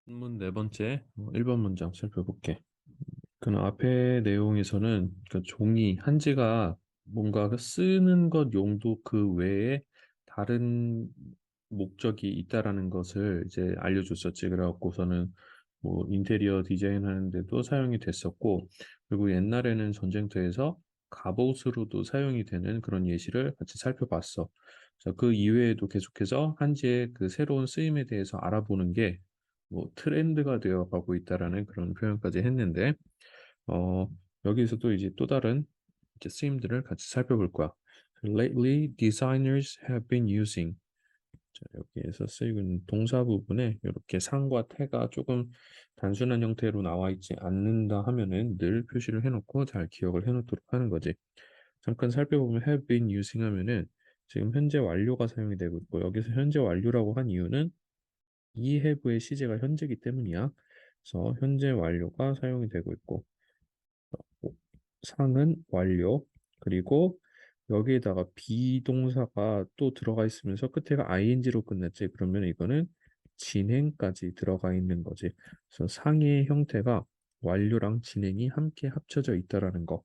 문네 번째, 1번 문장 살펴볼게. 그 앞에 내용에서는 그 종이, 한지가 뭔가 그 쓰는 것 용도 그 외에 다른 목적이 있다라는 것을 이제 알려줬었지. 그래갖고서는 뭐 인테리어 디자인 하는데도 사용이 됐었고, 그리고 옛날에는 전쟁터에서 갑옷으로도 사용이 되는 그런 예시를 같이 살펴봤어. 자, 그 이외에도 계속해서 한지의 그 새로운 쓰임에 대해서 알아보는 게 뭐 트렌드가 되어 가고 있다라는 그런 표현까지 했는데, 어, 여기서도 이제 또 다른 이제 쓰임들을 같이 살펴볼 거야. Lately, designers have been using. 자, 여기에서 쓰이고 있는 동사 부분에 이렇게 상과 태가 조금 단순한 형태로 나와 있지 않는다 하면은 늘 표시를 해놓고 잘 기억을 해놓도록 하는 거지. 잠깐 살펴보면 have been using 하면은 지금 현재 완료가 사용이 되고 있고, 여기서 현재 완료라고 한 이유는 이 have의 시제가 현재이기 때문이야. 그래서 현재 완료가 사용이 되고 있고, 상은 완료, 그리고 여기에다가 비동사가 또 들어가 있으면서 끝에가 ing로 끝냈지. 그러면 이거는 진행까지 들어가 있는 거지. 그래서 상의 형태가 완료랑 진행이 함께 합쳐져 있다라는 거.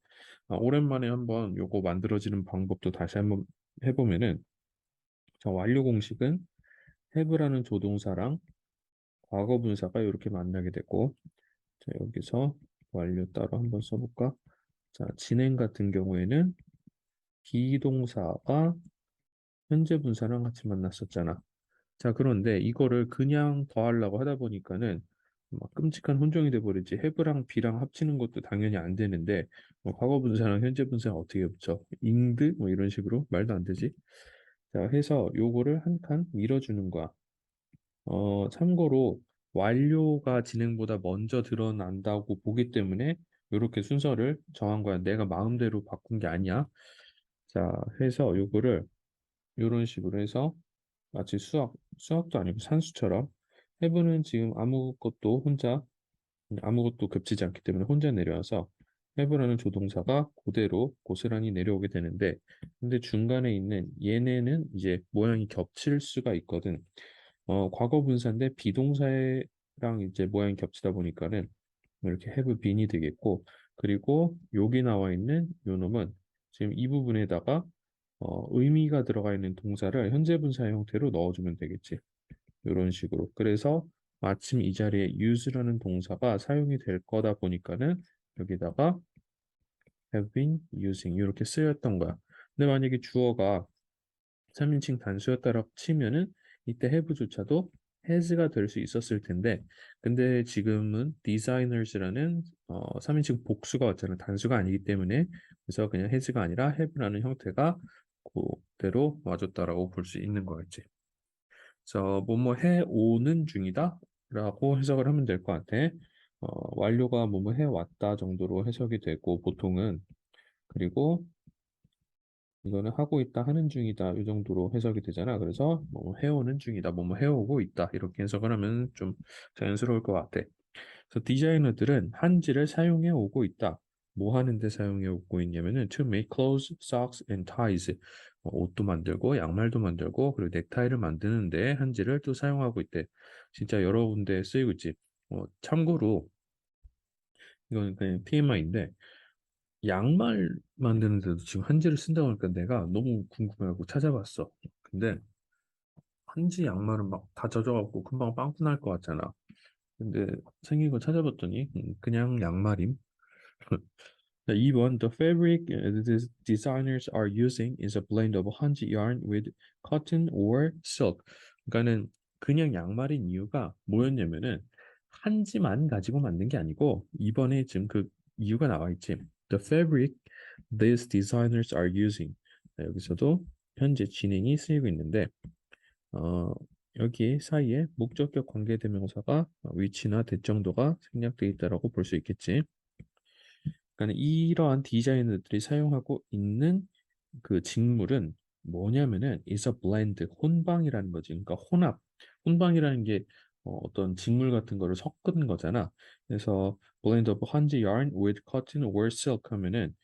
오랜만에 한번 요거 만들어지는 방법도 다시 한번 해보면은, 자, 완료 공식은 have라는 조동사랑 과거 분사가 이렇게 만나게 되고, 자, 여기서 완료 따로 한번 써볼까? 자, 진행 같은 경우에는 비동사가 현재 분사랑 같이 만났었잖아. 자, 그런데 이거를 그냥 더하려고 하다 보니까는 막 끔찍한 혼종이 돼버리지. have랑 be랑 합치는 것도 당연히 안 되는데, 뭐 과거 분사랑 현재 분사 어떻게 붙여? inged 뭐 이런 식으로 말도 안 되지. 자, 해서 요거를 한 칸 밀어주는 거야. 참고로 완료가 진행보다 먼저 드러난다고 보기 때문에 이렇게 순서를 정한 거야. 내가 마음대로 바꾼 게 아니야. 자, 해서 요거를 이런 식으로 해서 마치 수학도 아니고 산수처럼 해부는 지금 아무것도 겹치지 않기 때문에 혼자 내려와서 해부라는 조동사가 그대로 고스란히 내려오게 되는데, 근데 중간에 있는 얘네는 이제 모양이 겹칠 수가 있거든. 과거 분사인데 비동사랑 이제 모양이 겹치다 보니까는 이렇게 have been이 되겠고, 그리고 여기 나와 있는 요 놈은 지금 이 부분에다가 의미가 들어가 있는 동사를 현재 분사의 형태로 넣어주면 되겠지. 이런 식으로. 그래서 마침 이 자리에 use라는 동사가 사용이 될 거다 보니까는 여기다가 have been using 이렇게 쓰였던 거야. 근데 만약에 주어가 3인칭 단수였다라고 치면은 이때 have조차도 has가 될 수 있었을 텐데, 근데 지금은 designers라는 3인칭 복수가 왔잖아. 단수가 아니기 때문에. 그래서 그냥 has가 아니라 have라는 형태가 그대로 와줬다라고 볼 수 있는 거겠지. 그래서 뭐뭐 해오는 중이다 라고 해석을 하면 될 것 같아. 완료가 뭐뭐 해왔다 정도로 해석이 되고, 보통은. 그리고 이거는 하고 있다, 하는 중이다, 이 정도로 해석이 되잖아. 그래서 뭐 해오는 중이다, 뭐 해오고 있다, 이렇게 해석을 하면 좀 자연스러울 것 같아. 그래서 디자이너들은 한지를 사용해 오고 있다. 뭐 하는데 사용해 오고 있냐면은 to make clothes, socks and ties. 옷도 만들고 양말도 만들고 그리고 넥타이를 만드는데 한지를 또 사용하고 있대. 진짜 여러 군데 쓰이고 있지. 참고로 이건 그냥 TMI인데, 양말 만드는데도 지금 한지를 쓴다고 하니까 내가 너무 궁금해하고 찾아봤어. 근데 한지 양말은 막 다 젖어갖고 금방 빵꾸 날 것 같잖아. 근데 생긴 거 찾아봤더니 그냥 양말임. 2번 The fabric the designers are using is a blend of hanji yarn with cotton or silk. 그러니까는 그냥 양말인 이유가 뭐였냐면은 한지만 가지고 만든 게 아니고, 이번에 지금 그 이유가 나와 있지. The fabric these designers are using. 자, 여기서도 현재 진행이 쓰이고 있는데, 어, 여기 사이에 목적격 관계대명사가 위치나 대정도가 생략되어 있다라고 볼 수 있겠지. 그러니까 이러한 디자이너들이 사용하고 있는 그 직물은 뭐냐면은 is a blend, 혼방이라는 거지. 그러니까 혼방이라는 게 떤 직물 같은 거를 섞은 거잖아. 그래서 blend of hanji yarn with cotton or silk 하면은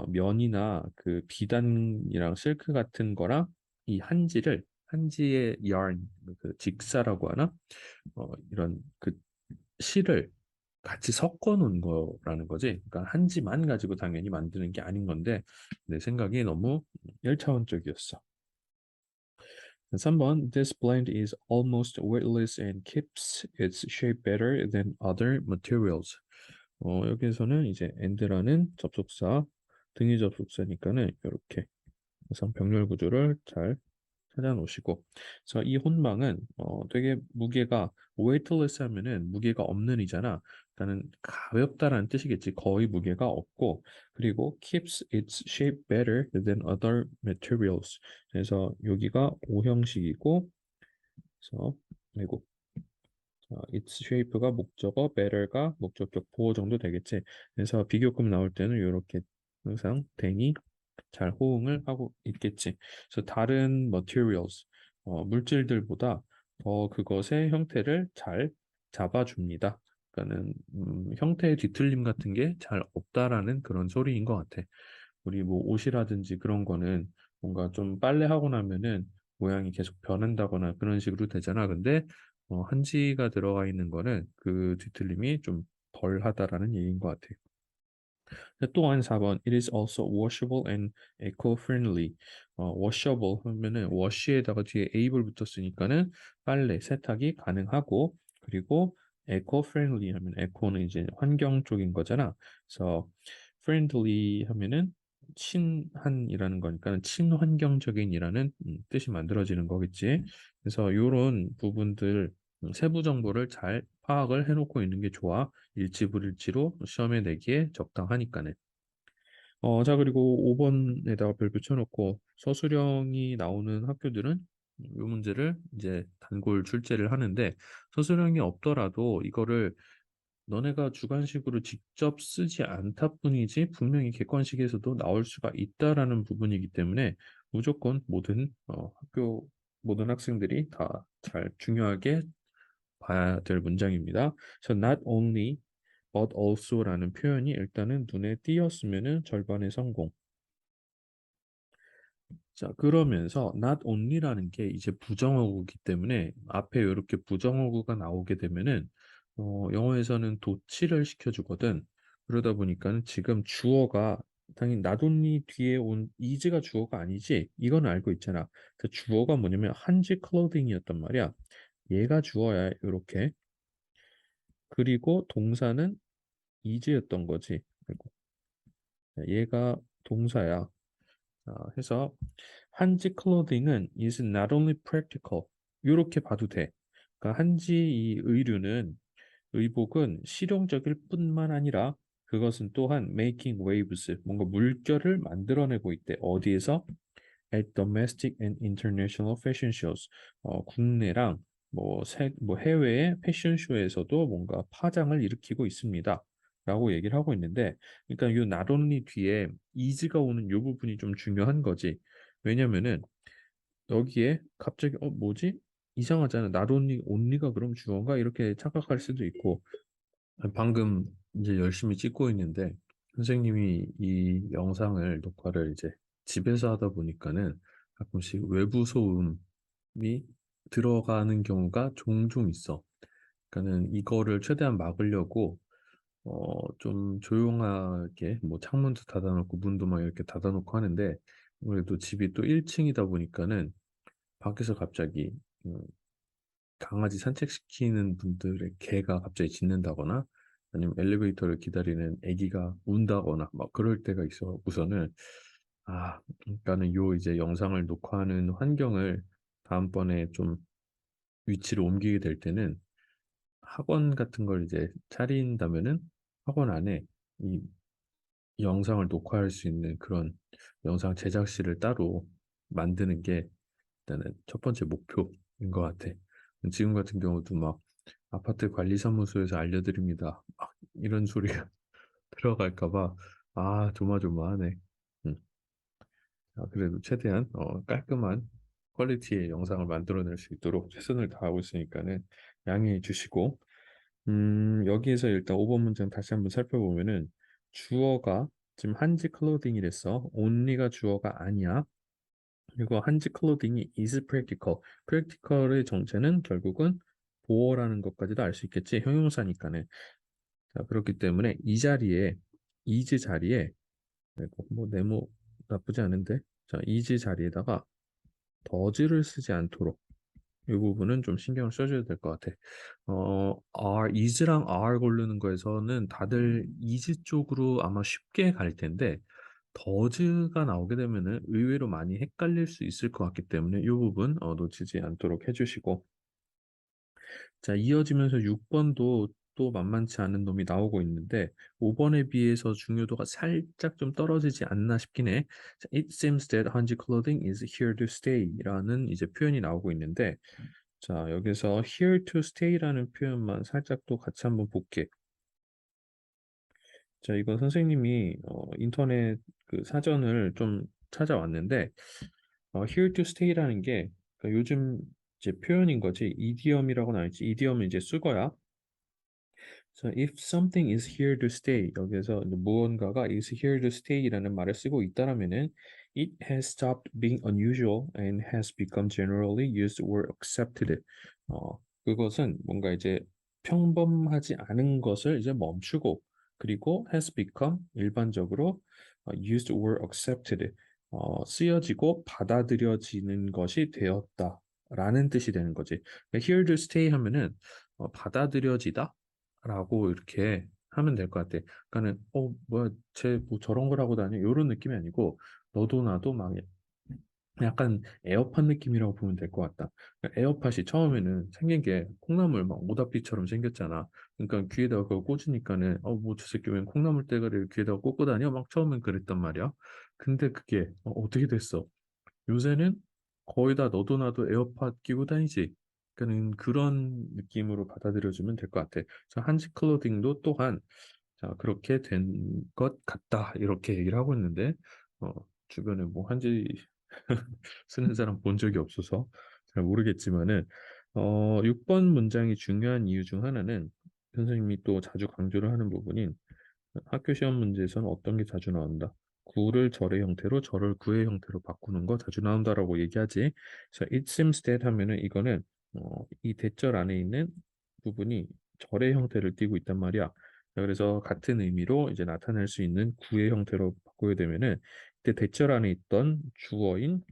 면이나 그 비단이랑 실크 같은 거랑 이 한지의 yarn, 그 직사라고 하나? 이런 그 실을 같이 섞어 놓은 거라는 거지. 그러니까 한지만 가지고 당연히 만드는 게 아닌 건데 내 생각이 너무 1차원적이었어. 3번 This blend is almost weightless and keeps its shape better than other materials. 여기에서는 이제 and라는 접속사, 등위 접속사니까는 이렇게 우선 병렬 구조를 잘 찾아놓으시고, 그래서 이 혼방은 되게 무게가 weightless 하면은 무게가 없는 이잖아. 그러니까는 가볍다라는 뜻이겠지. 거의 무게가 없고, 그리고 keeps its shape better than other materials. 그래서 여기가 오형식이고, 그래서 그리고 its shape가 목적어, better가 목적격 보호 정도 되겠지. 그래서 비교급 나올 때는 이렇게 항상 then이 잘 호응을 하고 있겠지. 그래서 다른 materials, 물질들보다 더 그것의 형태를 잘 잡아줍니다. 그러니까는 형태의 뒤틀림 같은 게 잘 없다라는 그런 소리인 것 같아. 우리 뭐 옷이라든지 그런 거는 뭔가 좀 빨래하고 나면은 모양이 계속 변한다거나 그런 식으로 되잖아. 근데 한지가 들어가 있는 거는 그 뒤틀림이 좀 덜하다라는 얘기인 것 같아. 또한 4번 It is also washable and eco-friendly. washable 하면은 wash에다가 뒤에 able 붙었으니까는 빨래, 세탁이 가능하고 그리고 eco-friendly 하면 eco는 이제 환경 쪽인 거잖아. 그래서 friendly 하면은 친한이라는 거니까 친환경적인이라는 뜻이 만들어지는 거겠지. 그래서 이런 부분들 세부 정보를 잘 파악을 해놓고 있는 게 좋아. 일지불일지로 시험에 내기에 적당하니까는. 자, 그리고 5번에다가 별 붙여놓고 서술형이 나오는 학교들은 이 문제를 이제 단골 출제를 하는데 서술형이 없더라도 이거를 너네가 주관식으로 직접 쓰지 않다 뿐이지 분명히 객관식에서도 나올 수가 있다라는 부분이기 때문에 무조건 모든 학교 모든 학생들이 다 잘 중요하게 봐야 될 문장입니다. 그래서 not only but also라는 표현이 일단은 눈에 띄었으면은 절반의 성공. 자, 그러면서 not only라는 게 이제 부정어구이기 때문에 앞에 이렇게 부정어구가 나오게 되면은 영어에서는 도치를 시켜주거든. 그러다 보니까는 지금 주어가 당연히 not only 뒤에 온 is가 주어가 아니지. 이건 알고 있잖아. 그 주어가 뭐냐면 한지 클로딩이었단 말이야. 얘가 주어야 이렇게. 그리고 동사는 is였던 거지. 아이고, 얘가 동사야. 해서 한지 클로딩은 is not only practical 이렇게 봐도 돼. 그러니까 한지 이 의류는 의복은 실용적일 뿐만 아니라 그것은 또한 making waves 뭔가 물결을 만들어내고 있대. 어디에서? At domestic and international fashion shows. 국내랑 뭐 해외의 패션쇼에서도 뭔가 파장을 일으키고 있습니다. 라고 얘기를 하고 있는데, 그러니까 이 not only 뒤에 is가 오는 이 부분이 좀 중요한 거지. 왜냐면은 여기에 갑자기 뭐지? 이상하잖아. not only, only가 그럼 주어인가? 이렇게 착각할 수도 있고, 방금 이제 열심히 찍고 있는데 선생님이 이 영상을 녹화를 이제 집에서 하다 보니까는 가끔씩 외부 소음이 들어가는 경우가 종종 있어. 그러니까는 이거를 최대한 막으려고 좀 조용하게 뭐 창문도 닫아놓고 문도 막 이렇게 닫아놓고 하는데 그래도 집이 또 1층이다 보니까는 밖에서 갑자기 강아지 산책시키는 분들의 개가 갑자기 짖는다거나 아니면 엘리베이터를 기다리는 아기가 운다거나 막 그럴 때가 있어 우선은 그러니까는 요 이제 영상을 녹화하는 환경을 다음번에 좀 위치를 옮기게 될 때는 학원 같은 걸 이제 차린다면은 학원 안에 이 영상을 녹화할 수 있는 그런 영상 제작실을 따로 만드는 게 일단은 첫 번째 목표인 것 같아. 지금 같은 경우도 막 아파트 관리사무소에서 알려드립니다. 막 이런 소리가 들어갈까 봐, 조마조마하네. 음. 그래도 최대한 깔끔한 퀄리티의 영상을 만들어낼 수 있도록 최선을 다하고 있으니까는 양해해 주시고, 여기에서 일단 5번 문장 다시 한번 살펴보면은 주어가 지금 한지 클로딩이랬어. only가 주어가 아니야. 그리고 한지 클로딩이 is practical. practical의 정체는 결국은 보어라는 것까지도 알 수 있겠지. 형용사니까는. 자, 그렇기 때문에 이 자리에 is 자리에 뭐 네모 나쁘지 않은데 자, is 자리에다가 does를 쓰지 않도록 이 부분은 좀 신경을 써줘야 될 것 같아. is랑 are 고르는 거에서는 다들 is 쪽으로 아마 쉽게 갈 텐데 does가 나오게 되면은 의외로 많이 헷갈릴 수 있을 것 같기 때문에 이 부분 놓치지 않도록 해주시고 자 이어지면서 6번도 또 만만치 않은 놈이 나오고 있는데 5번에 비해서 중요도가 살짝 좀 떨어지지 않나 싶긴 해. 자, It seems that Hanji clothing is here to stay 라는 이제 표현이 나오고 있는데 자 여기서 here to stay라는 표현만 살짝 또 같이 한번 볼게. 자 이건 선생님이 인터넷 그 사전을 좀 찾아왔는데 here to stay라는 게 그러니까 요즘 이제 표현인 거지. 이디엄이라고는 아니지. 이디엄은 이제 수거야. So if something is here to stay 여기서 이제 무언가가 is here to stay라는 말을 쓰고 있다라면은 it has stopped being unusual and has become generally used or accepted. 그것은 뭔가 이제 평범하지 않은 것을 이제 멈추고 그리고 has become 일반적으로 used or accepted 쓰여지고 받아들여지는 것이 되었다라는 뜻이 되는 거지. 그러니까 here to stay 하면은 받아들여지다 라고 이렇게 하면 될 것 같아. 그러니까는 뭐야 쟤 뭐 저런 걸 하고 다녀 이런 느낌이 아니고 너도 나도 막 약간 에어팟 느낌이라고 보면 될 것 같다. 그러니까 에어팟이 처음에는 생긴 게 콩나물 막 오다피처럼 생겼잖아. 그러니까 귀에다가 그걸 꽂으니까는 뭐 저 새끼 웬 콩나물 대가리를 귀에다가 꽂고 다녀? 막 처음엔 그랬단 말이야. 근데 그게 어떻게 됐어? 요새는 거의 다 너도 나도 에어팟 끼고 다니지. 그러니까는 그런 느낌으로 받아들여주면 될 것 같아. 그래서 한지 클로딩도 또한 자 그렇게 된 것 같다 이렇게 얘기를 하고 있는데 어, 주변에 뭐 한지 쓰는 사람 본 적이 없어서 잘 모르겠지만은 6번 문장이 중요한 이유 중 하나는 선생님이 또 자주 강조를 하는 부분인 학교 시험 문제에서는 어떤 게 자주 나온다. 구를 절의 형태로 절을 구의 형태로 바꾸는 거 자주 나온다라고 얘기하지. 그래서 it seems that 하면은 이거는 이 대절 안에 있는 부분이 절의 형태를 띠고 있단 말이야. 자, 그래서 같은 의미로 이제 나타낼 수 있는 구의 형태로 바꾸게 되면은 이때 대절 안에 있던 주어인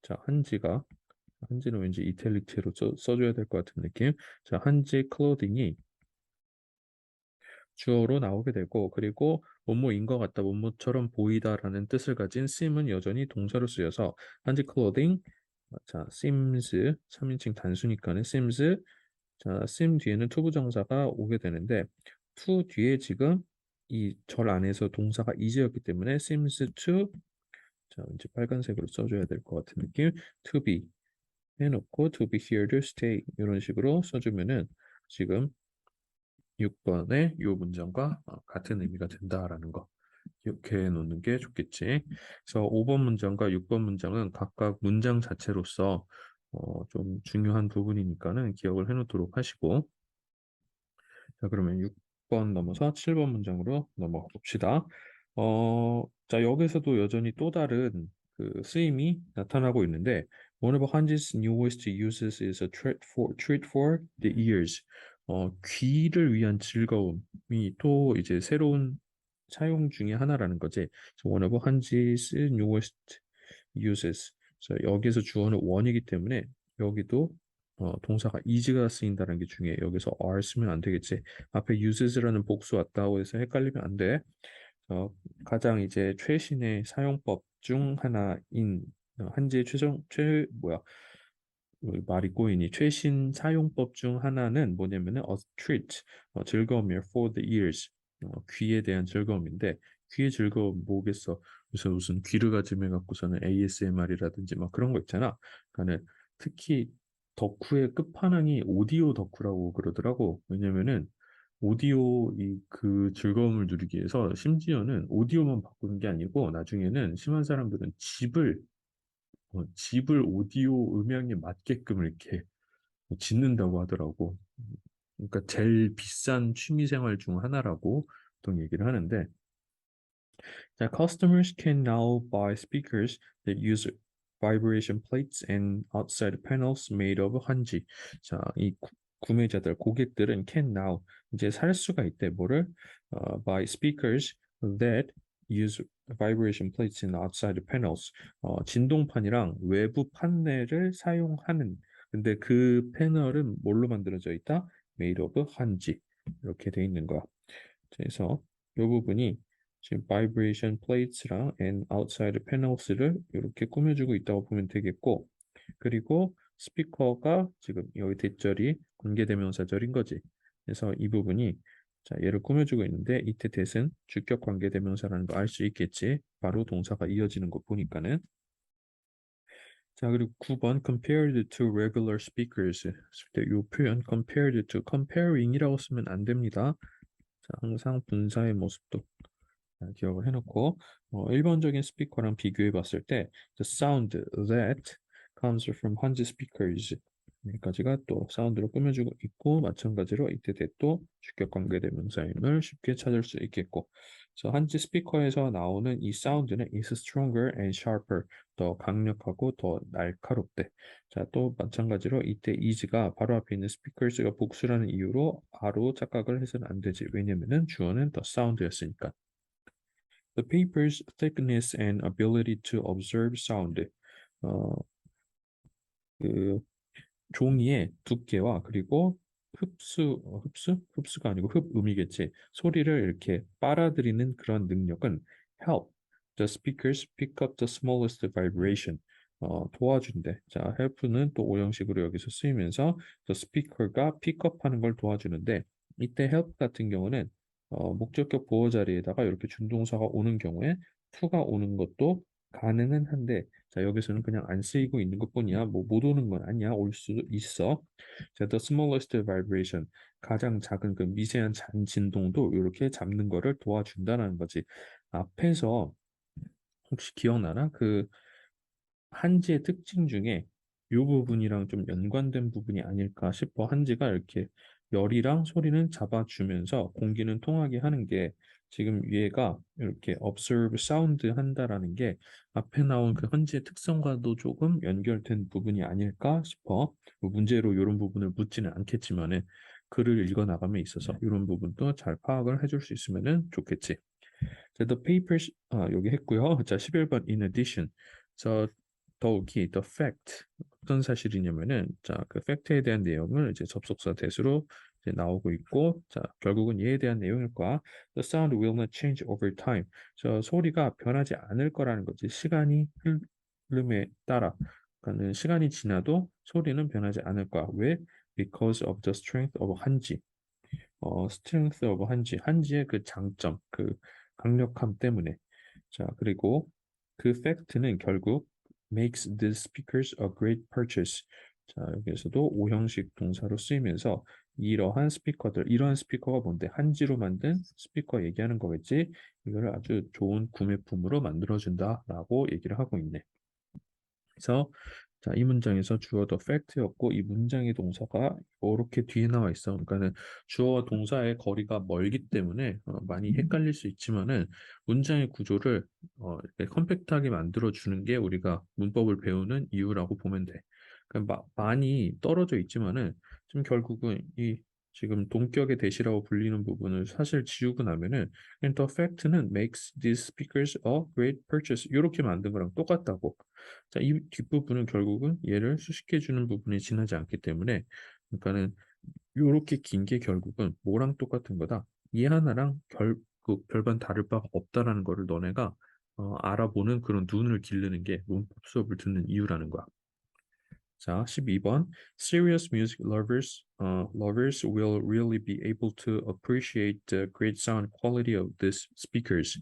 자 한지는 왠지 이탈리크로 써줘야 될 것 같은 느낌. 자 한지 클로딩이 주어로 나오게 되고 그리고 뭐뭐인 것 같다, 뭐뭐처럼 보이다라는 뜻을 가진 seem은 여전히 동사로 쓰여서 한지 클로딩 자 seems 3인칭 단수니까는 seems 자 seem 뒤에는 투부정사가 오게 되는데 to 뒤에 지금 이 절 안에서 동사가 is였기 때문에 seems to 자 이제 빨간색으로 써줘야 될 것 같은 느낌 to be 해놓고 to be here to stay 이런 식으로 써주면은 지금 6번의 이 문장과 같은 의미가 된다라는 거 이렇게 놓는 게 좋겠지. 그래서 5번 문장과 6번 문장은 각각 문장 자체로서 좀 중요한 부분이니까는 기억을 해놓도록 하시고 자 그러면 6번 넘어서 7번 문장으로 넘어가 봅시다. 자 여기서도 여전히 또 다른 그 쓰임이 나타나고 있는데 One of Hanji's newest uses is a treat for the ears. 귀를 위한 즐거움이 또 이제 새로운 사용 중에 하나라는 거지. So one of Hanji's newest uses. 그래서 여기서 주어는 원이기 때문에 여기도 동사가 is가 쓰인다는 게 중요해. 여기서 are 쓰면 안 되겠지. 앞에 uses라는 복수 왔다고 해서 헷갈리면 안 돼. 가장 이제 최신의 사용법 중 하나인 한지의 말이 꼬이니 최신 사용법 중 하나는 뭐냐면은 a treat 즐거움이야 for the ears 귀에 대한 즐거움인데 귀의 즐거움 뭐겠어 그래서 무슨 귀를 가짐해 갖고서는 ASMR이라든지 막 그런 거 있잖아 그러니까는 특히 덕후의 끝판왕이 오디오 덕후라고 그러더라고 왜냐면은 오디오 그 즐거움을 누리기 위해서 심지어는 오디오만 바꾸는 게 아니고 나중에는 심한 사람들은 집을 오디오 음향에 맞게끔 이렇게 짓는다고 하더라고. 그러니까 제일 비싼 취미생활 중 하나라고 보통 얘기를 하는데, 자, customers can now buy speakers that use vibration plates and outside panels made of 한지. 자, 이 구매자들, 고객들은 can now 이제 살 수가 있대. 뭐를? Buy speakers that use vibration plates in outside panels. 진동판이랑 외부 판넬을 사용하는. 근데 그 패널은 뭘로 만들어져 있다? Made of 한지. 이렇게 돼 있는 거야. 그래서 이 부분이 지금 vibration plates랑 and outside panels를 이렇게 꾸며주고 있다고 보면 되겠고, 그리고 스피커가 지금 여기 대절이 관계대명사절인 거지. 그래서 이 부분이 자 얘를 꾸며주고 있는데 이때 that은 주격 관계대명사라는 거 알 수 있겠지. 바로 동사가 이어지는 거 보니까는. 자 그리고 9번 compared to regular speakers. 이 표현 compared to comparing이라고 쓰면 안 됩니다. 자, 항상 분사의 모습도 기억을 해놓고 1번적인 스피커랑 비교해 봤을 때 the sound that comes from 한지 speakers 여기까지가 또 사운드로 꾸며주고 있고 마찬가지로 이때 대또 주격 관계대명사임을 쉽게 찾을 수 있겠고 그래서 한지 스피커에서 나오는 이 사운드는 is stronger and sharper 더 강력하고 더 날카롭대. 자, 또 마찬가지로 이때 is가 바로 앞에 있는 speakers가 복수라는 이유로 바로 착각을 해서는 안 되지. 왜냐면은 주어는 더 사운드였으니까. The paper's thickness and ability to observe sound. 어, 그 종이의 두께와 그리고 흡수가 아니고 흡음이겠지. 소리를 이렇게 빨아들이는 그런 능력은 help the speakers pick up the smallest vibration. 도와준대. 자, help는 또 오형식으로 여기서 쓰이면서 the speaker가 pickup하는 걸 도와주는데 이때 help 같은 경우는 목적격 보호 자리에다가 이렇게 준동사가 오는 경우에 to가 오는 것도 가능은 한데 자 여기서는 그냥 안 쓰이고 있는 것뿐이야. 뭐 못 오는 건 아니야. 올 수도 있어. 자, the smallest vibration 가장 작은 그 미세한 진동도 이렇게 잡는 거를 도와준다는 거지. 앞에서 혹시 기억나나? 그 한지의 특징 중에 이 부분이랑 좀 연관된 부분이 아닐까 싶어. 한지가 이렇게 열이랑 소리는 잡아주면서 공기는 통하게 하는 게 지금 얘가 이렇게 observe sound 한다라는 게 앞에 나온 그 한지의 특성과도 조금 연결된 부분이 아닐까 싶어. 뭐 문제로 이런 부분을 묻지는 않겠지만은 글을 읽어 나감에 있어서 이런 부분도 잘 파악을 해줄 수 있으면 좋겠지. 자, the papers 여기 했고요. 자, 11번 in addition. 자, 더욱이 the fact 어떤 사실이냐면은 자, 그 팩트에 대한 내용을 이제 접속사 대수로 이제 나오고 있고 자, 결국은 얘에 대한 내용일 거야. The sound will not change over time. 저 소리가 변하지 않을 거라는 거지. 시간이 흐름에 따라 그러니까는 시간이 지나도 소리는 변하지 않을 거야. 왜? Because of the strength of 한지. strength of 한지의 그 장점, 그 강력함 때문에. 자, 그리고 그 팩트는 결국 makes these speakers a great purchase. 자, 여기에서도 오형식 동사로 쓰이면서 이러한 스피커가 뭔데? 한지로 만든 스피커 얘기하는 거겠지? 이거를 아주 좋은 구매품으로 만들어준다라고 얘기를 하고 있네. 그래서 자, 이 문장에서 주어 더 팩트였고 이 문장의 동사가 이렇게 뒤에 나와 있어. 그러니까는 주어와 동사의 거리가 멀기 때문에 많이 헷갈릴 수 있지만은 문장의 구조를 이렇게 컴팩트하게 만들어 주는 게 우리가 문법을 배우는 이유라고 보면 돼. 그러니까 많이 떨어져 있지만은 지금 결국은 이 지금 동격의 대시라고 불리는 부분을 사실 지우고 나면은 and the fact는 makes these speakers a great purchase 이렇게 만든 거랑 똑같다고. 자, 이 뒷부분은 결국은 얘를 수식해주는 부분이 지나지 않기 때문에 그러니까는 요렇게 긴 게 결국은 뭐랑 똑같은 거다. 이 하나랑 그 별반 다를 바가 없다라는 거를 너네가 알아보는 그런 눈을 기르는 게 문법 수업을 듣는 이유라는 거야. 자, 12번. Serious music lovers will really be able to appreciate the great sound quality of these speakers.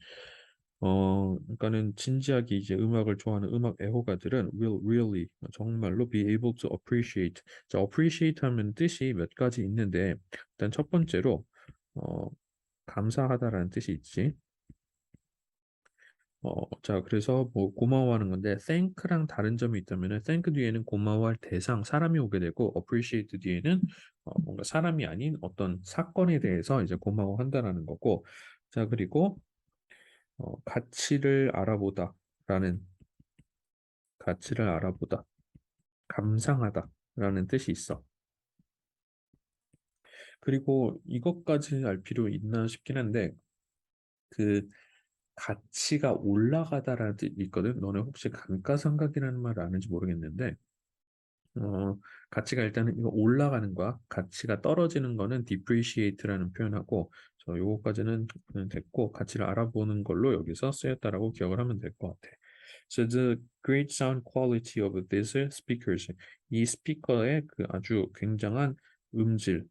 그러니까는 진지하게 이제 음악을 좋아하는 음악 애호가들은 will really 정말로 be able to appreciate. 자, appreciate 하면 뜻이 몇 가지 있는데 일단 첫 번째로 어, 감사하다라는 뜻이 있지. 자, 그래서 뭐 고마워하는 건데 thank랑 다른 점이 있다면은 thank 뒤에는 고마워할 대상, 사람이 오게 되고 appreciate 뒤에는 뭔가 사람이 아닌 어떤 사건에 대해서 이제 고마워한다라는 거고. 자, 그리고 가치를 알아보다라는 가치를 알아보다, 감상하다라는 뜻이 있어. 그리고 이것까지 알 필요 있나 싶긴 한데 그 가치가 올라가다라는 뜻이 있거든. 너네 혹시 감가상각이라는 말을 아는지 모르겠는데 가치가 일단은 이거 올라가는 거야. 가치가 떨어지는 거는 depreciate라는 표현하고 요거까지는 됐고 가치를 알아보는 걸로 여기서 쓰였다라고 기억을 하면 될 것 같아. So the great sound quality of these speakers. 이 스피커의 그 아주 굉장한 음질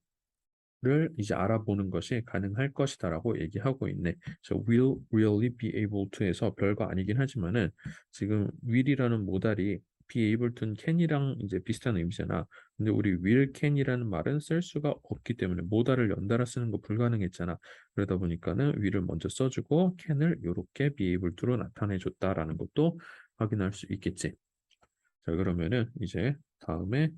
를 이제 알아보는 것이 가능할 것이다라고 얘기하고 있네. So will really be able to에서 별거 아니긴 하지만은 지금 will이라는 모달이 be able to는 can이랑 이제 비슷한 의미잖아. 근데 우리 will can이라는 말은 쓸 수가 없기 때문에 모달을 연달아 쓰는 거 불가능했잖아. 그러다 보니까는 will을 먼저 써주고 can을 이렇게 be able to로 나타내줬다라는 것도 확인할 수 있겠지. 자, 그러면은 이제 다음에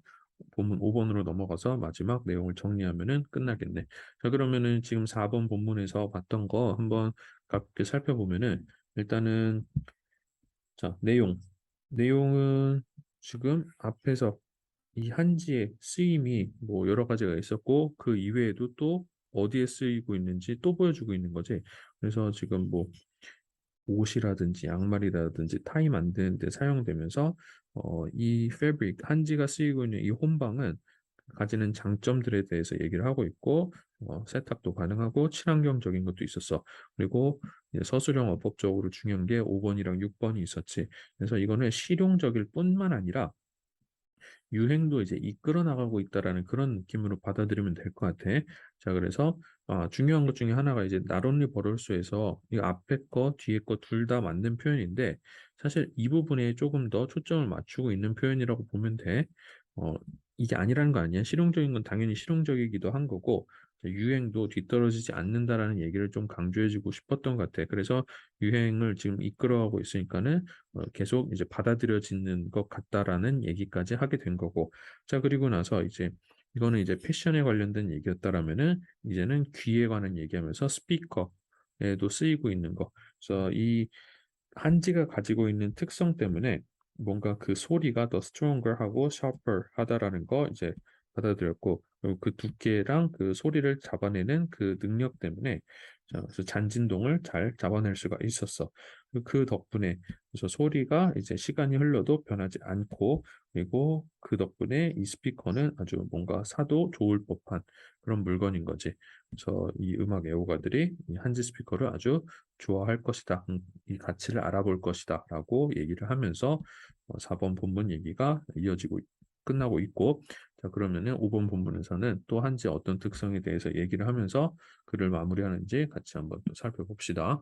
본문 5번으로 넘어가서 마지막 내용을 정리하면은 끝나겠네. 자, 그러면은 지금 4번 본문에서 봤던 거 한번 가볍게 살펴보면은 일단은 자, 내용은 지금 앞에서 이 한지의 쓰임이 뭐 여러 가지가 있었고 그 이외에도 또 어디에 쓰이고 있는지 또 보여주고 있는 거지. 그래서 지금 뭐 옷이라든지 양말이라든지 타이 만드는 데 사용되면서 이 패브릭 한지가 쓰이고 있는 이 혼방은 가지는 장점들에 대해서 얘기를 하고 있고 세탁도 가능하고 친환경적인 것도 있었어. 그리고 이제 서술형 어법적으로 중요한 게 5번이랑 6번이 있었지. 그래서 이거는 실용적일 뿐만 아니라 유행도 이제 이끌어 나가고 있다라는 그런 느낌으로 받아들이면 될 것 같아. 자, 그래서 중요한 것 중에 하나가 이제 not only but also에서 이 앞에 거, 뒤에 거 둘 다 맞는 표현인데 사실 이 부분에 조금 더 초점을 맞추고 있는 표현이라고 보면 돼. 어, 이게 아니라는 거 아니야. 실용적인 건 당연히 실용적이기도 한 거고 유행도 뒤떨어지지 않는다라는 얘기를 좀 강조해주고 싶었던 것 같아. 그래서 유행을 지금 이끌어가고 있으니까는 계속 이제 받아들여지는 것 같다라는 얘기까지 하게 된 거고. 자, 그리고 나서 이제 이거는 이제 패션에 관련된 얘기였다라면은 이제는 귀에 관한 얘기하면서 스피커에도 쓰이고 있는 거. 그래서 이 한지가 가지고 있는 특성 때문에 뭔가 그 소리가 더 stronger 하고 sharper 하다라는 거 이제 받아들였고 그리고 그 두께랑 그 소리를 잡아내는 그 능력 때문에 자, 그래서 잔진동을 잘 잡아낼 수가 있었어. 그 덕분에 그래서 소리가 이제 시간이 흘러도 변하지 않고 그리고 그 덕분에 이 스피커는 아주 뭔가 사도 좋을 법한 그런 물건인 거지. 그래서 이 음악 애호가들이 이 한지 스피커를 아주 좋아할 것이다. 이 가치를 알아볼 것이다. 라고 얘기를 하면서 4번 본문 얘기가 끝나고 있고 자 그러면은 5번 본문에서는 또 한지 어떤 특성에 대해서 얘기를 하면서 글을 마무리하는지 같이 한번 또 살펴봅시다.